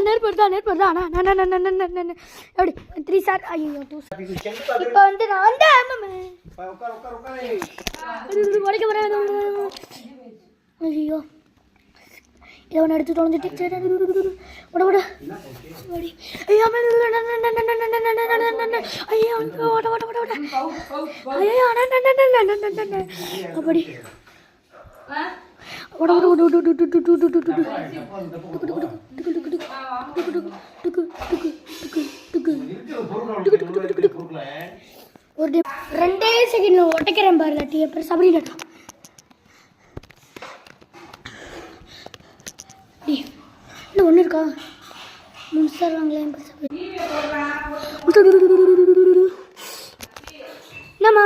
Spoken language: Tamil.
நெருப்பு வருதா எப்படி 3 சார் ஐயோ 2 சார் இப்போ வந்து நான் உடைக்க போகிறேன் ஐயோ இதை ஒன்று எடுத்து தொலைஞ்சிட்டு விட விட ஐயோ ஐயோ ஓட ஓட ஓட ஓட ஐயோ அப்படி ஓட ஓட ஓட ஒரு 2 செகண்ட் ஒட்டைக்கிறேன் பாரு லட்டி அப்புறம் சபரி லட்டா இல்லை ஒன்று இருக்கா 3 சார் வாங்கலாம் என்னம்மா